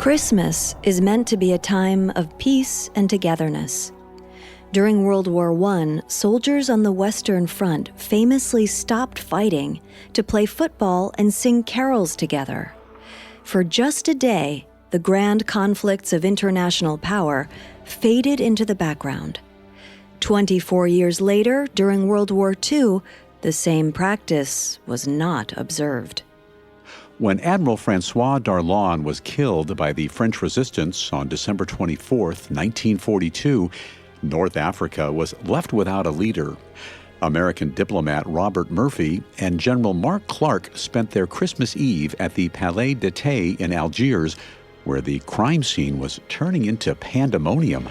Christmas is meant to be a time of peace and togetherness. During World War I, soldiers on the Western Front famously stopped fighting to play football and sing carols together. For just a day, the grand conflicts of international power faded into the background. 24 years later, during World War II, the same practice was not observed. When Admiral Francois Darlan was killed by the French resistance on December 24, 1942, North Africa was left without a leader. American diplomat Robert Murphy and General Mark Clark spent their Christmas Eve at the Palais d'Été in Algiers, where the crime scene was turning into pandemonium.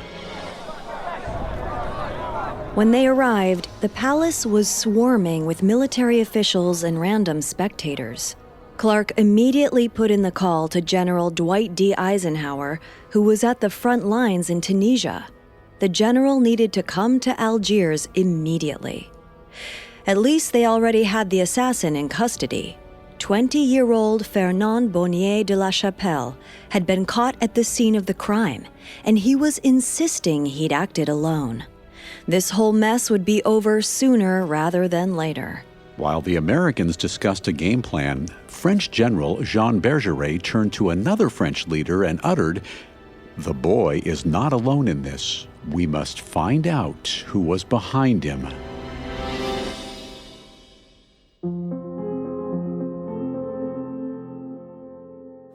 When they arrived, the palace was swarming with military officials and random spectators. Clark immediately put in the call to General Dwight D. Eisenhower, who was at the front lines in Tunisia. The general needed to come to Algiers immediately. At least they already had the assassin in custody. 20-year-old Fernand de la Chapelle had been caught at the scene of the crime, and he was insisting he'd acted alone. This whole mess would be over sooner rather than later. While the Americans discussed a game plan, French General Jean Bergeret turned to another French leader and uttered, "The boy is not alone in this. We must find out who was behind him."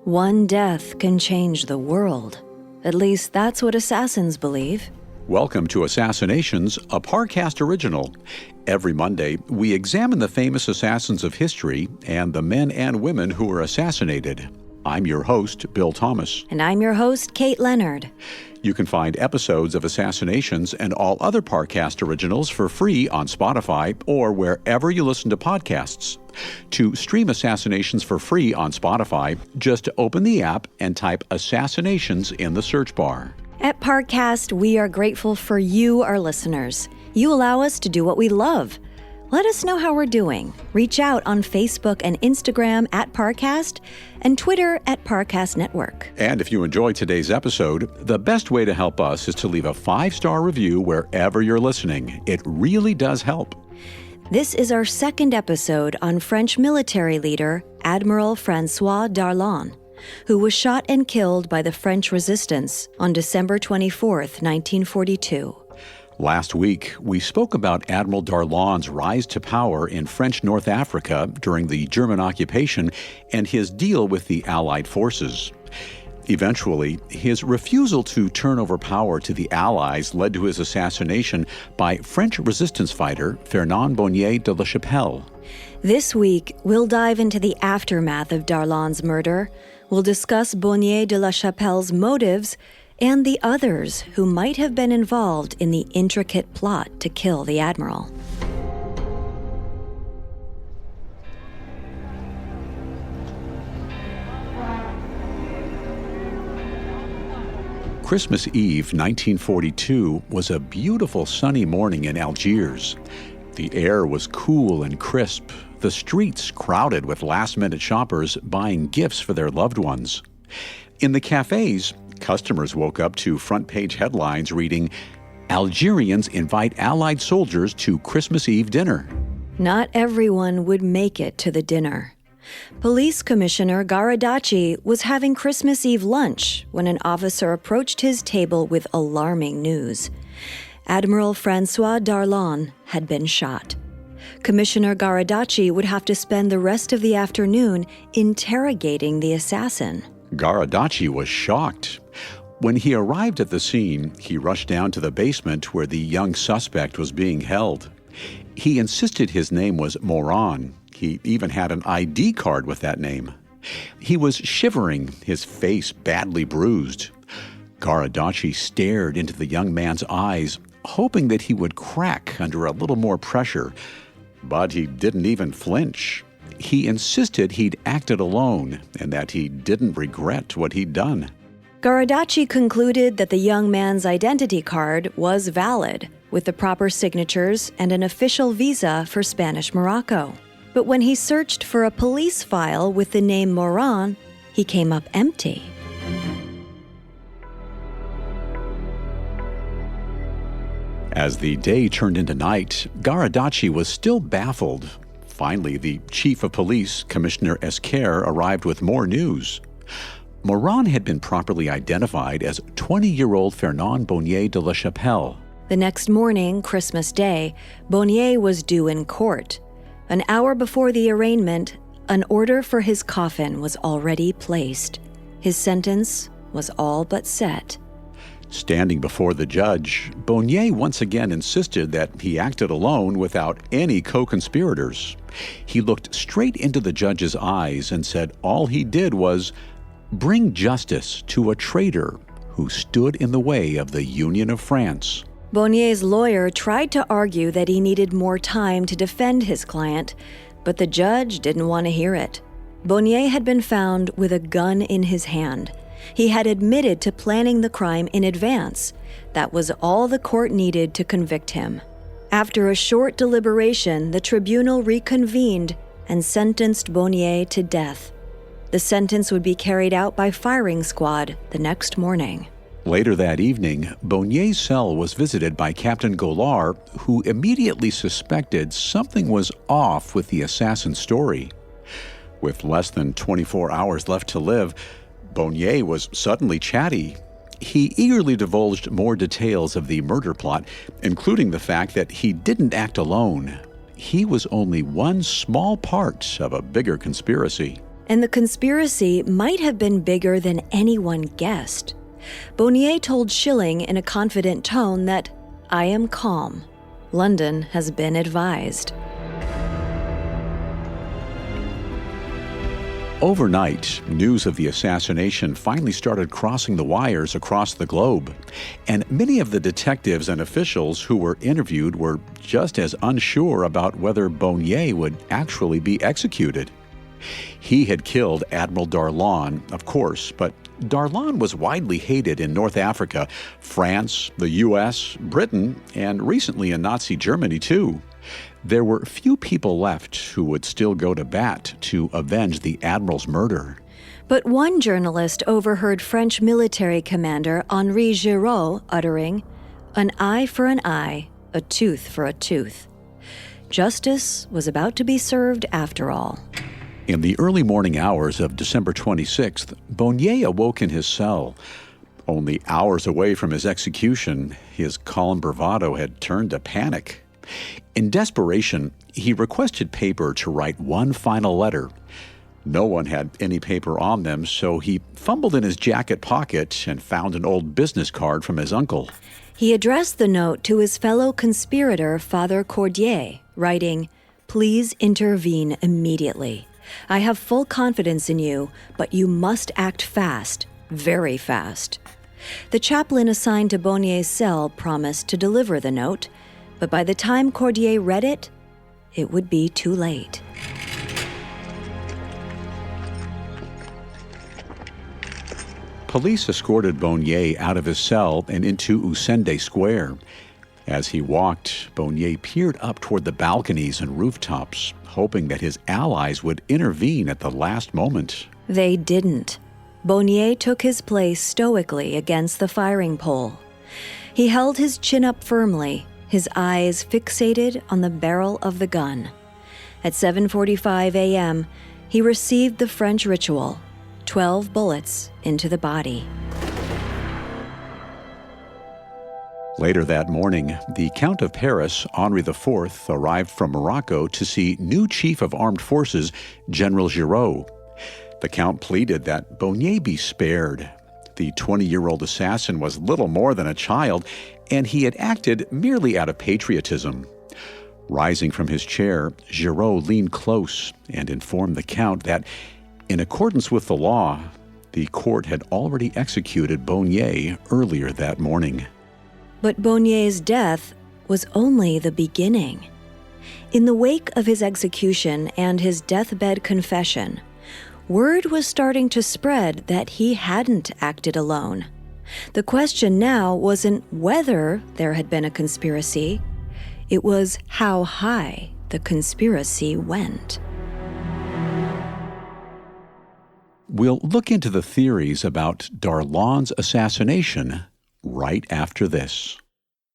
One death can change the world. At least that's what assassins believe. Welcome to Assassinations, a Parcast original. Every Monday, we examine the famous assassins of history and the men and women who were assassinated. I'm your host, Bill Thomas. And I'm your host, Kate Leonard. You can find episodes of Assassinations and all other Parcast originals for free on Spotify or wherever you listen to podcasts. To stream Assassinations for free on Spotify, just open the app and type Assassinations in the search bar. At Parcast, we are grateful for you, our listeners. You allow us to do what we love. Let us know how we're doing. Reach out on Facebook and Instagram at Parcast and Twitter at Parcast Network. And if you enjoyed today's episode, the best way to help us is to leave a 5-star review wherever you're listening. It really does help. This is our second episode on French military leader Admiral Francois Darlan, who was shot and killed by the French resistance on December 24, 1942. Last week, we spoke about Admiral Darlan's rise to power in French North Africa during the German occupation and his deal with the Allied forces. Eventually, his refusal to turn over power to the Allies led to his assassination by French resistance fighter Fernand de la Chapelle. This week, we'll dive into the aftermath of Darlan's murder. We'll discuss de la Chapelle's motives and the others who might have been involved in the intricate plot to kill the admiral. Christmas Eve, 1942, was a beautiful sunny morning in Algiers. The air was cool and crisp, the streets crowded with last-minute shoppers buying gifts for their loved ones. In the cafes, customers woke up to front-page headlines reading, "Algerians invite Allied soldiers to Christmas Eve dinner." Not everyone would make it to the dinner. Police Commissioner Garadachi was having Christmas Eve lunch when an officer approached his table with alarming news. Admiral Francois Darlan had been shot. Commissioner Garadachi would have to spend the rest of the afternoon interrogating the assassin. Garadachi was shocked. When he arrived at the scene, he rushed down to the basement where the young suspect was being held. He insisted his name was Moran. He even had an ID card with that name. He was shivering, his face badly bruised. Garadachi stared into the young man's eyes, hoping that he would crack under a little more pressure. But he didn't even flinch. He insisted he'd acted alone and that he didn't regret what he'd done. Garadachi concluded that the young man's identity card was valid, with the proper signatures and an official visa for Spanish Morocco. But when he searched for a police file with the name Moran, he came up empty. As the day turned into night, Garadacci was still baffled. Finally, the chief of police, Commissioner Esquer, arrived with more news. Moran had been properly identified as 20-year-old Fernand Bonnier de la Chapelle. The next morning, Christmas Day, Bonnier was due in court. An hour before the arraignment, an order for his coffin was already placed. His sentence was all but set. Standing before the judge, Bonnier once again insisted that he acted alone without any co-conspirators. He looked straight into the judge's eyes and said all he did was bring justice to a traitor who stood in the way of the Union of France. Bonnier's lawyer tried to argue that he needed more time to defend his client, but the judge didn't want to hear it. Bonnier had been found with a gun in his hand. He had admitted to planning the crime in advance. That was all the court needed to convict him. After a short deliberation, the tribunal reconvened and sentenced Bonnier to death. The sentence would be carried out by firing squad the next morning. Later that evening, Bonnier's cell was visited by Captain Goulart, who immediately suspected something was off with the assassin's story. With less than 24 hours left to live, Bonnier was suddenly chatty. He eagerly divulged more details of the murder plot, including the fact that he didn't act alone. He was only one small part of a bigger conspiracy. And the conspiracy might have been bigger than anyone guessed. Bonnier told Schilling in a confident tone that, "I am calm. London has been advised." Overnight, news of the assassination finally started crossing the wires across the globe, and many of the detectives and officials who were interviewed were just as unsure about whether Bonnier would actually be executed. He had killed Admiral Darlan, of course, but Darlan was widely hated in North Africa, France, the U.S., Britain, and recently in Nazi Germany, too. There were few people left who would still go to bat to avenge the admiral's murder. But one journalist overheard French military commander Henri Giraud uttering, "An eye for an eye, a tooth for a tooth." Justice was about to be served after all. In the early morning hours of December 26th, Bonnier awoke in his cell. Only hours away from his execution, his calm bravado had turned to panic. In desperation, he requested paper to write one final letter. No one had any paper on them, so he fumbled in his jacket pocket and found an old business card from his uncle. He addressed the note to his fellow conspirator, Father Cordier, writing, "Please intervene immediately. I have full confidence in you, but you must act fast, very fast." The chaplain assigned to Bonnier's cell promised to deliver the note, but by the time Cordier read it would be too late. Police escorted Bonnier out of his cell and into Usende Square. As he walked, Bonnier peered up toward the balconies and rooftops, hoping that his allies would intervene at the last moment. They didn't. Bonnier took his place stoically against the firing pole. He held his chin up firmly, his eyes fixated on the barrel of the gun. At 7:45 a.m., he received the French ritual, 12 bullets into the body. Later that morning, the Count of Paris, Henri IV, arrived from Morocco to see new Chief of Armed Forces, General Giraud. The Count pleaded that Bonnier be spared. The 20-year-old assassin was little more than a child, and he had acted merely out of patriotism. Rising from his chair, Giraud leaned close and informed the Count that, in accordance with the law, the court had already executed Bonnier earlier that morning. But Bonnier's death was only the beginning. In the wake of his execution and his deathbed confession, word was starting to spread that he hadn't acted alone. The question now wasn't whether there had been a conspiracy, it was how high the conspiracy went. We'll look into the theories about Darlan's assassination right after this.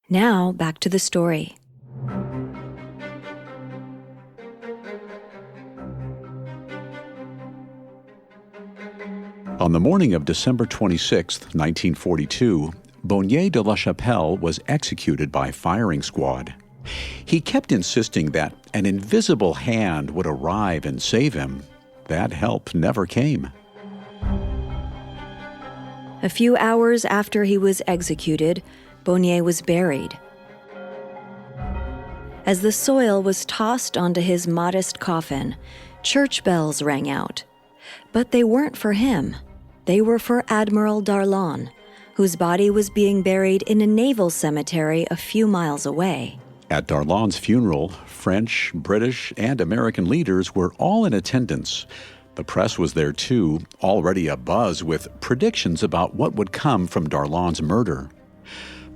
Now, back to the story. On the morning of December 26, 1942, Bonnier de la Chapelle was executed by firing squad. He kept insisting that an invisible hand would arrive and save him. That help never came. A few hours after he was executed, Bonnier was buried. As the soil was tossed onto his modest coffin, church bells rang out. But they weren't for him. They were for Admiral Darlan, whose body was being buried in a naval cemetery a few miles away. At Darlan's funeral, French, British, and American leaders were all in attendance. The press was there too, already abuzz with predictions about what would come from Darlan's murder.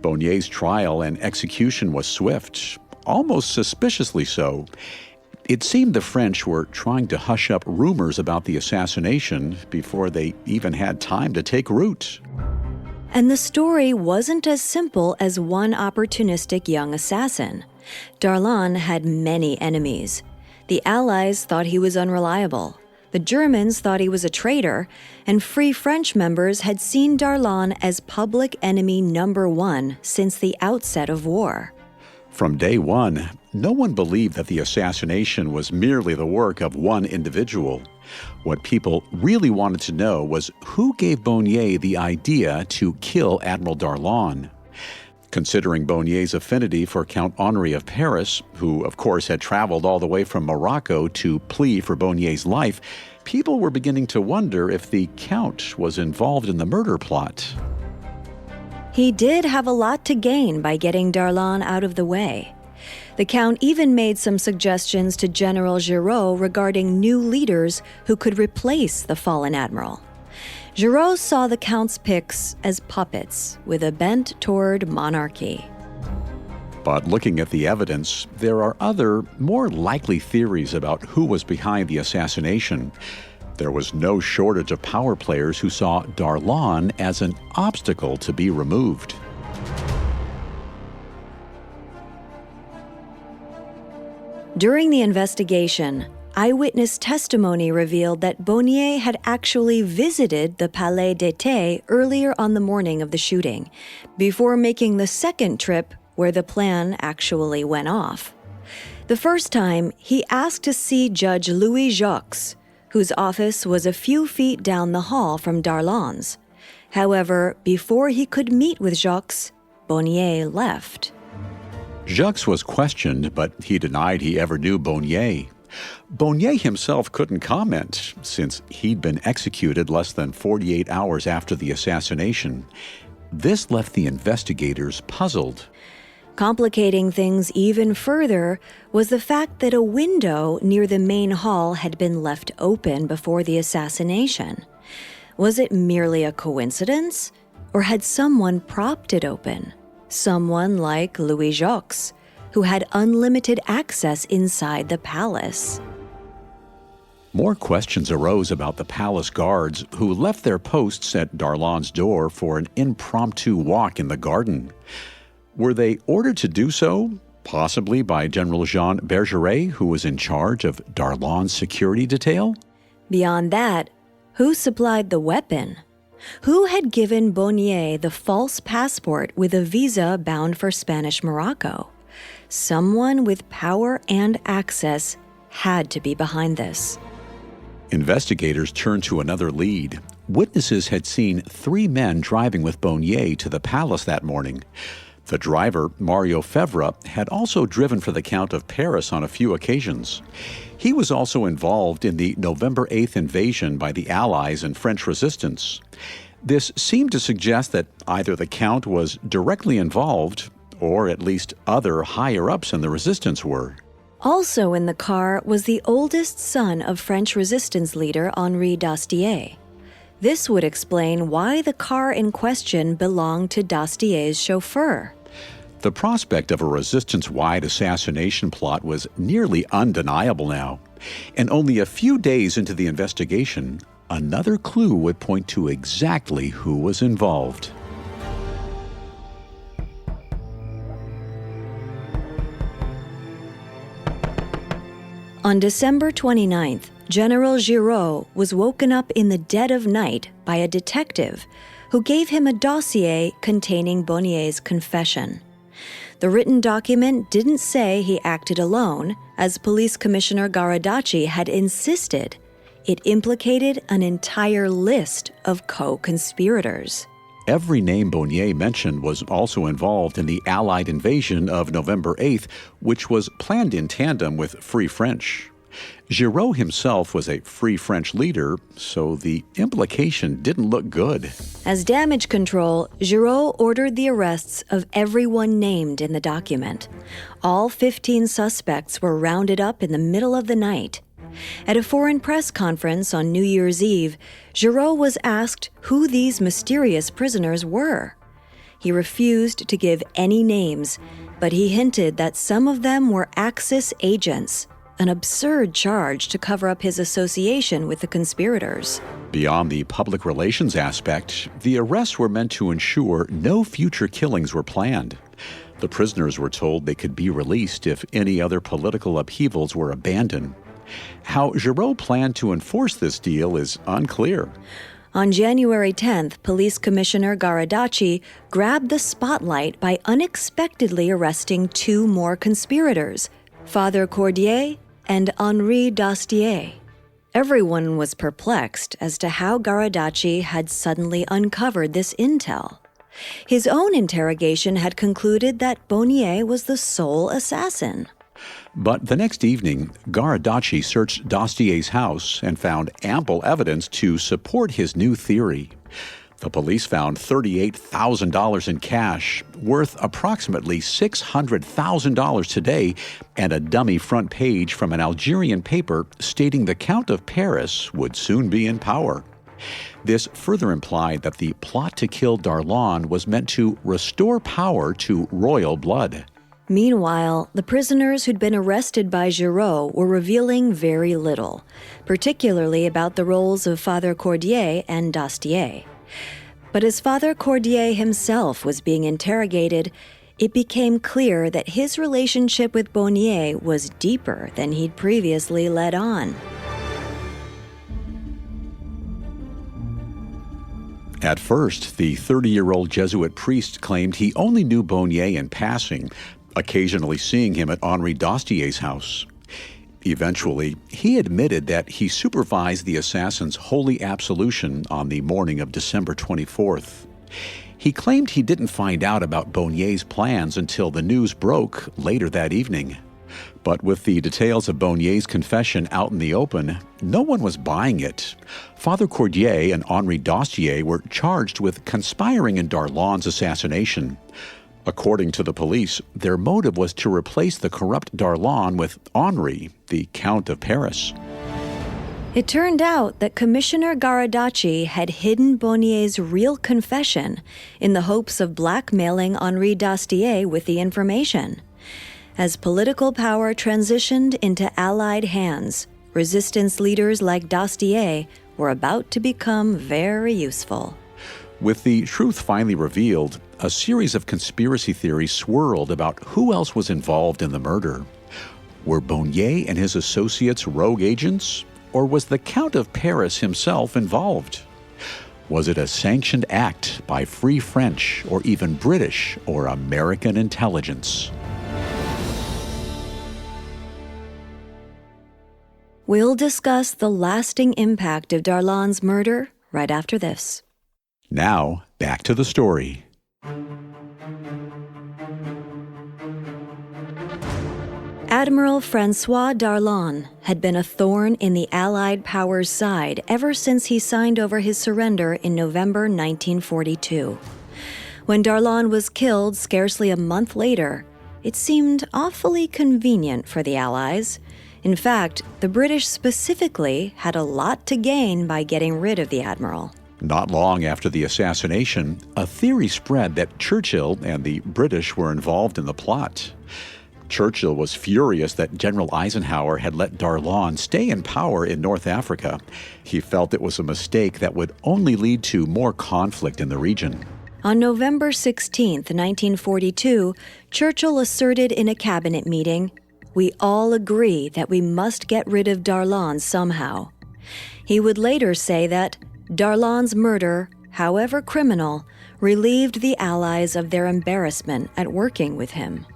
Bonnier's trial and execution was swift, almost suspiciously so. It seemed the French were trying to hush up rumors about the assassination before they even had time to take root. And the story wasn't as simple as one opportunistic young assassin. Darlan had many enemies. The Allies thought he was unreliable. The Germans thought he was a traitor, and Free French members had seen Darlan as public enemy number one since the outset of war. From day one, no one believed that the assassination was merely the work of one individual. What people really wanted to know was who gave Bonnier the idea to kill Admiral Darlan. Considering Bonnier's affinity for Count Henri of Paris, who of course had traveled all the way from Morocco to plead for Bonnier's life, people were beginning to wonder if the Count was involved in the murder plot. He did have a lot to gain by getting Darlan out of the way. The Count even made some suggestions to General Giraud regarding new leaders who could replace the fallen admiral. Giraud saw the Count's picks as puppets with a bent toward monarchy. But looking at the evidence, there are other, more likely theories about who was behind the assassination. There was no shortage of power players who saw Darlan as an obstacle to be removed. During the investigation, eyewitness testimony revealed that Bonnier had actually visited the Palais d'Été earlier on the morning of the shooting, before making the second trip where the plan actually went off. The first time, he asked to see Judge Louis Jacques, whose office was a few feet down the hall from Darlan's. However, before he could meet with Jacques, Bonnier left. Jacques was questioned, but he denied he ever knew Bonnier. Bonnier himself couldn't comment, since he'd been executed less than 48 hours after the assassination. This left the investigators puzzled. Complicating things even further was the fact that a window near the main hall had been left open before the assassination. Was it merely a coincidence, or had someone propped it open? Someone like Louis Jacques, who had unlimited access inside the palace. More questions arose about the palace guards who left their posts at Darlan's door for an impromptu walk in the garden. Were they ordered to do so, possibly by General Jean Bergeret, who was in charge of Darlan's security detail? Beyond that, who supplied the weapon? Who had given Bonnier the false passport with a visa bound for Spanish Morocco? Someone with power and access had to be behind this. Investigators turned to another lead. Witnesses had seen 3 men driving with Bonnier to the palace that morning. The driver, Mario Fevre, had also driven for the Count of Paris on a few occasions. He was also involved in the November 8th invasion by the Allies and French resistance. This seemed to suggest that either the Count was directly involved, or at least other higher-ups in the resistance were. Also in the car was the oldest son of French resistance leader Henri d'Astier. This would explain why the car in question belonged to d'Astier's chauffeur. The prospect of a resistance-wide assassination plot was nearly undeniable now, and only a few days into the investigation, another clue would point to exactly who was involved. On December 29th, General Giraud was woken up in the dead of night by a detective who gave him a dossier containing Bonnier's confession. The written document didn't say he acted alone, as Police Commissioner Garadacci had insisted. It implicated an entire list of co-conspirators. Every name Bonnier mentioned was also involved in the Allied invasion of November 8th, which was planned in tandem with Free French. Giraud himself was a Free French leader, so the implication didn't look good. As damage control, Giraud ordered the arrests of everyone named in the document. All 15 suspects were rounded up in the middle of the night. At a foreign press conference on New Year's Eve, Giraud was asked who these mysterious prisoners were. He refused to give any names, but he hinted that some of them were Axis agents, an absurd charge to cover up his association with the conspirators. Beyond the public relations aspect, the arrests were meant to ensure no future killings were planned. The prisoners were told they could be released if any other political upheavals were abandoned. How Giraud planned to enforce this deal is unclear. On January 10th, Police Commissioner Garadacci grabbed the spotlight by unexpectedly arresting 2 more conspirators, Father Cordier and Henri Dastier. Everyone was perplexed as to how Garadacci had suddenly uncovered this intel. His own interrogation had concluded that Bonnier was the sole assassin. But the next evening, Garadacci searched Dastier's house and found ample evidence to support his new theory. The police found $38,000 in cash, worth approximately $600,000 today, and a dummy front page from an Algerian paper stating the Count of Paris would soon be in power. This further implied that the plot to kill Darlan was meant to restore power to royal blood. Meanwhile, the prisoners who'd been arrested by Giraud were revealing very little, particularly about the roles of Father Cordier and Dastier. But as Father Cordier himself was being interrogated, it became clear that his relationship with Bonnier was deeper than he'd previously let on. At first, the 30-year-old Jesuit priest claimed he only knew Bonnier in passing, occasionally seeing him at Henri Dastier's house. Eventually, he admitted that he supervised the assassin's holy absolution on the morning of December 24th. He claimed he didn't find out about Bonnier's plans until the news broke later that evening. But with the details of Bonnier's confession out in the open, no one was buying it. Father Cordier and Henri Dastier were charged with conspiring in Darlan's assassination. According to the police, their motive was to replace the corrupt Darlan with Henri, the Count of Paris. It turned out that Commissioner Garadacci had hidden Bonnier's real confession in the hopes of blackmailing Henri Dastier with the information. As political power transitioned into Allied hands, resistance leaders like Dastier were about to become very useful. With the truth finally revealed, a series of conspiracy theories swirled about who else was involved in the murder. Were Bonnier and his associates rogue agents, or was the Count of Paris himself involved? Was it a sanctioned act by Free French or even British or American intelligence? We'll discuss the lasting impact of Darlan's murder right after this. Now, back to the story. Admiral Francois Darlan had been a thorn in the Allied powers' side ever since he signed over his surrender in November 1942. When Darlan was killed scarcely a month later, it seemed awfully convenient for the Allies. In fact, the British specifically had a lot to gain by getting rid of the admiral. Not long after the assassination, a theory spread that Churchill and the British were involved in the plot. Churchill was furious that General Eisenhower had let Darlan stay in power in North Africa. He felt it was a mistake that would only lead to more conflict in the region. On November 16, 1942, Churchill asserted in a cabinet meeting, "We all agree that we must get rid of Darlan somehow." He would later say that Darlan's murder, however criminal, relieved the Allies of their embarrassment at working with him.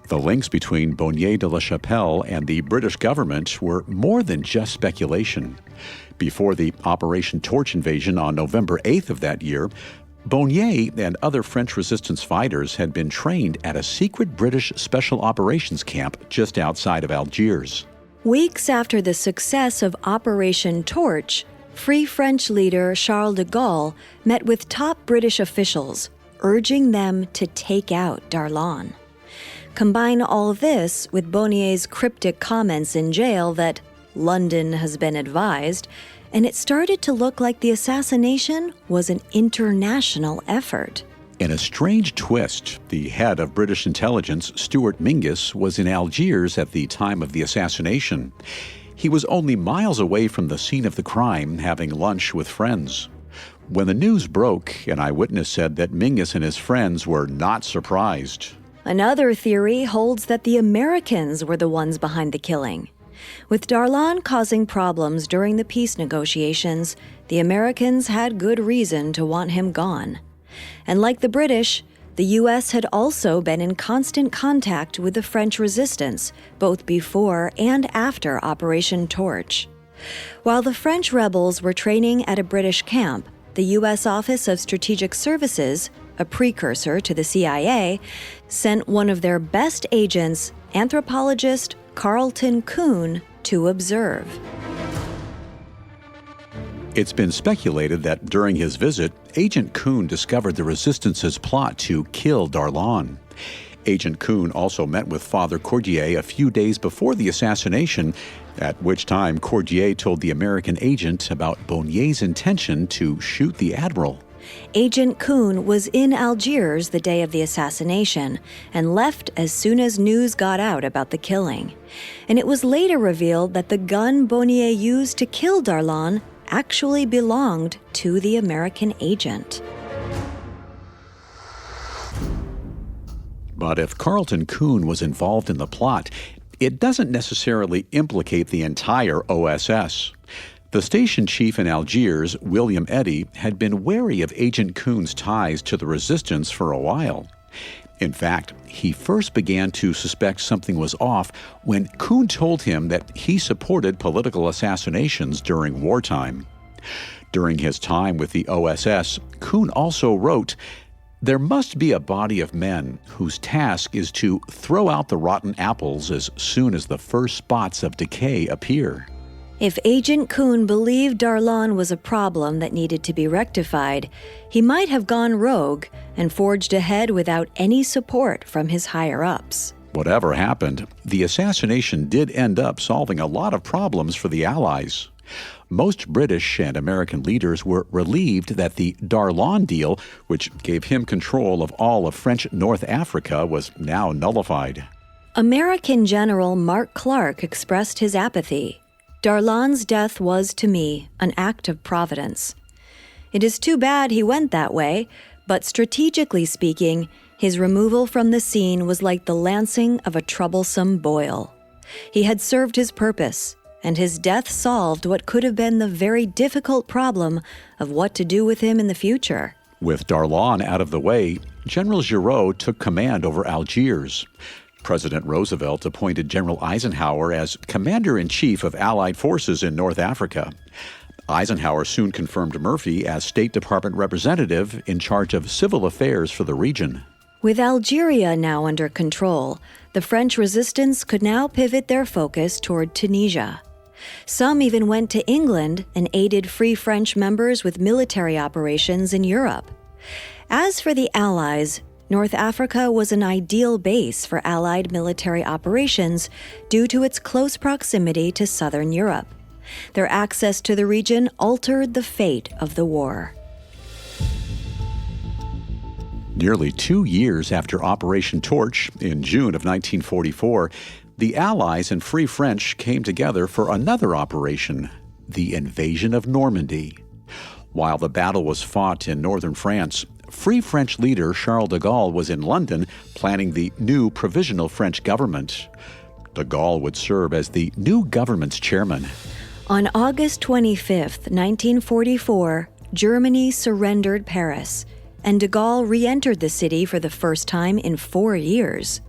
The links between Bonnier de la Chapelle and the British government were more than just speculation. Before the Operation Torch invasion on November 8th of that year, Bonnier and other French resistance fighters had been trained at a secret British special operations camp just outside of Algiers. Weeks after the success of Operation Torch, Free French leader Charles de Gaulle met with top British officials, urging them to take out Darlan. Combine all this with Bonnier's cryptic comments in jail that London has been advised, and it started to look like the assassination was an international effort. In a strange twist, the head of British intelligence, Stuart Mingus, was in Algiers at the time of the assassination. He was only miles away from the scene of the crime, having lunch with friends. When the news broke, an eyewitness said that Mingus and his friends were not surprised. Another theory holds that the Americans were the ones behind the killing. With Darlan causing problems during the peace negotiations, the Americans had good reason to want him gone. And like the British, the U.S. had also been in constant contact with the French resistance, both before and after Operation Torch. While the French rebels were training at a British camp, the U.S. Office of Strategic Services, a precursor to the CIA, sent one of their best agents, anthropologist Carlton Kuhn, to observe. It's been speculated that during his visit, Agent Kuhn discovered the resistance's plot to kill Darlan. Agent Kuhn also met with Father Cordier a few days before the assassination, at which time Cordier told the American agent about Bonnier's intention to shoot the Admiral. Agent Kuhn was in Algiers the day of the assassination and left as soon as news got out about the killing. And it was later revealed that the gun Bonnier used to kill Darlan actually belonged to the American agent. But if Carlton Kuhn was involved in the plot, it doesn't necessarily implicate the entire OSS. The station chief in Algiers, William Eddy, had been wary of Agent Kuhn's ties to the resistance for a while. In fact, he first began to suspect something was off when Kuhn told him that he supported political assassinations during wartime. During his time with the OSS, Kuhn also wrote, "There must be a body of men whose task is to throw out the rotten apples as soon as the first spots of decay appear." If Agent Kuhn believed Darlan was a problem that needed to be rectified, he might have gone rogue and forged ahead without any support from his higher-ups. Whatever happened, the assassination did end up solving a lot of problems for the Allies. Most British and American leaders were relieved that the Darlan deal, which gave him control of all of French North Africa, was now nullified. American General Mark Clark expressed his apathy. "Darlan's death was, to me, an act of providence. It is too bad he went that way, but strategically speaking, his removal from the scene was like the lancing of a troublesome boil. He had served his purpose, and his death solved what could have been the very difficult problem of what to do with him in the future." With Darlan out of the way, General Giraud took command over Algiers. President Roosevelt appointed General Eisenhower as Commander-in-Chief of Allied forces in North Africa. Eisenhower soon confirmed Murphy as State Department representative in charge of civil affairs for the region. With Algeria now under control, the French resistance could now pivot their focus toward Tunisia. Some even went to England and aided Free French members with military operations in Europe. As for the Allies, North Africa was an ideal base for Allied military operations due to its close proximity to southern Europe. Their access to the region altered the fate of the war. Nearly 2 years after Operation Torch, in June of 1944, the Allies and Free French came together for another operation, the invasion of Normandy. While the battle was fought in northern France, Free French leader Charles de Gaulle was in London planning the new provisional French government. De Gaulle would serve as the new government's chairman. On August 25, 1944, Germany surrendered Paris, and de Gaulle re-entered the city for the first time in 4 years.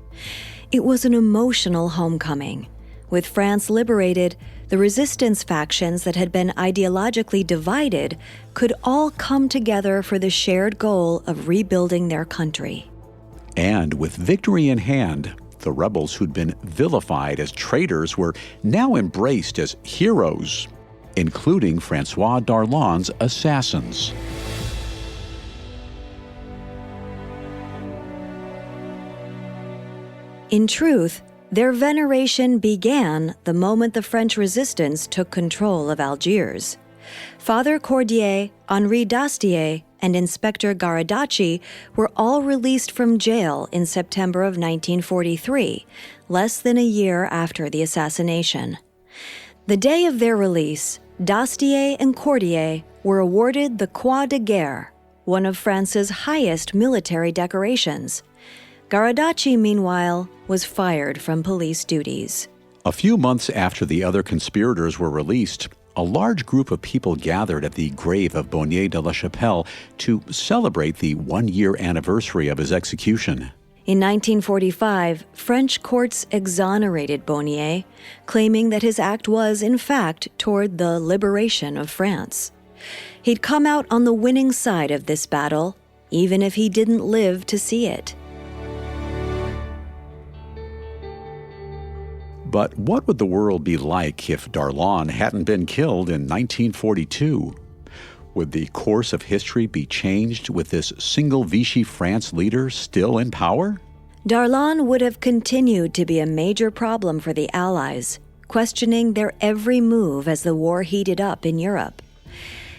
It was an emotional homecoming. With France liberated, the resistance factions that had been ideologically divided could all come together for the shared goal of rebuilding their country. And with victory in hand, the rebels who'd been vilified as traitors were now embraced as heroes, including Francois Darlan's assassins. In truth, their veneration began the moment the French resistance took control of Algiers. Father Cordier, Henri Dastier, and Inspector Garadacci were all released from jail in September of 1943, less than a year after the assassination. The day of their release, Dastier and Cordier were awarded the Croix de Guerre, one of France's highest military decorations. Garadacci, meanwhile, was fired from police duties. A few months after the other conspirators were released, a large group of people gathered at the grave of Bonnier de la Chapelle to celebrate the one-year anniversary of his execution. In 1945, French courts exonerated Bonnier, claiming that his act was, in fact, toward the liberation of France. He'd come out on the winning side of this battle, even if he didn't live to see it. But what would the world be like if Darlan hadn't been killed in 1942? Would the course of history be changed with this single Vichy France leader still in power? Darlan would have continued to be a major problem for the Allies, questioning their every move as the war heated up in Europe.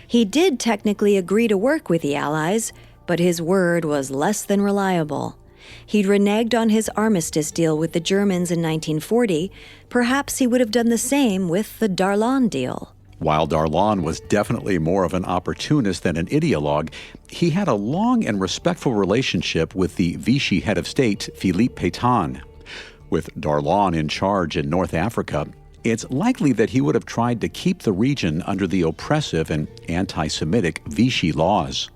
He did technically agree to work with the Allies, but his word was less than reliable. He'd reneged on his armistice deal with the Germans in 1940. Perhaps he would have done the same with the Darlan deal. While Darlan was definitely more of an opportunist than an ideologue, he had a long and respectful relationship with the Vichy head of state, Philippe Pétain. With Darlan in charge in North Africa, it's likely that he would have tried to keep the region under the oppressive and anti-Semitic Vichy laws.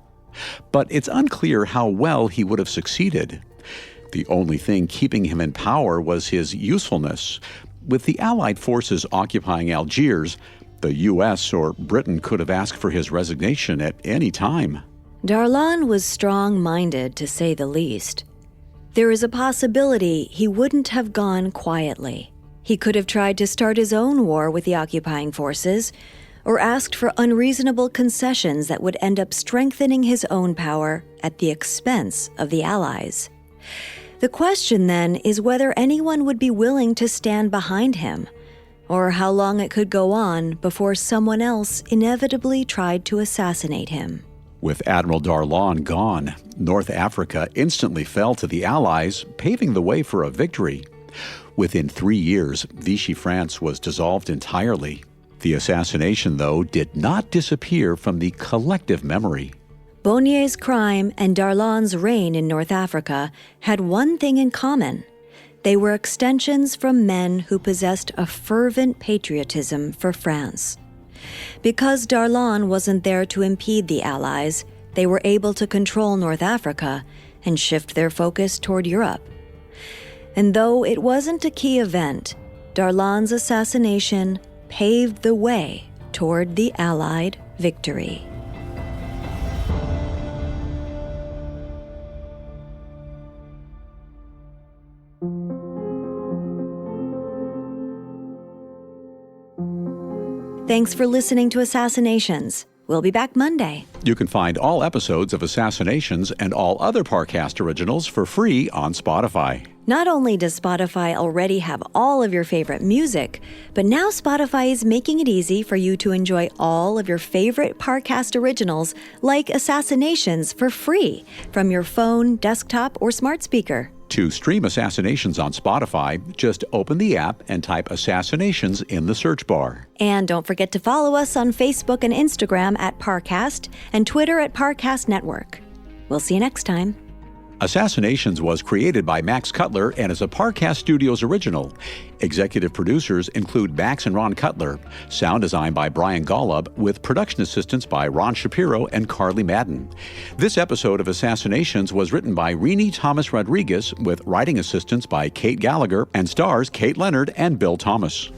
But it's unclear how well he would have succeeded. The only thing keeping him in power was his usefulness. With the Allied forces occupying Algiers, the U.S. or Britain could have asked for his resignation at any time. Darlan was strong-minded, to say the least. There is a possibility he wouldn't have gone quietly. He could have tried to start his own war with the occupying forces, or asked for unreasonable concessions that would end up strengthening his own power at the expense of the Allies. The question, then, is whether anyone would be willing to stand behind him, or how long it could go on before someone else inevitably tried to assassinate him. With Admiral Darlan gone, North Africa instantly fell to the Allies, paving the way for a victory. Within 3 years, Vichy France was dissolved entirely. The assassination, though, did not disappear from the collective memory. Bonnier's crime and Darlan's reign in North Africa had one thing in common. They were extensions from men who possessed a fervent patriotism for France. Because Darlan wasn't there to impede the Allies, they were able to control North Africa and shift their focus toward Europe. And though it wasn't a key event, Darlan's assassination paved the way toward the Allied victory. Thanks for listening to Assassinations. We'll be back Monday. You can find all episodes of Assassinations and all other Parcast originals for free on Spotify. Not only does Spotify already have all of your favorite music, but now Spotify is making it easy for you to enjoy all of your favorite Parcast originals like Assassinations for free from your phone, desktop, or smart speaker. To stream Assassinations on Spotify, just open the app and type Assassinations in the search bar. And don't forget to follow us on Facebook and Instagram at Parcast and Twitter at Parcast Network. We'll see you next time. Assassinations was created by Max Cutler and is a Parcast Studios original. Executive producers include Max and Ron Cutler. Sound design by Brian Golub, with production assistance by Ron Shapiro and Carly Madden. This episode of Assassinations was written by Renee Thomas Rodriguez, with writing assistance by Kate Gallagher, and stars Kate Leonard and Bill Thomas.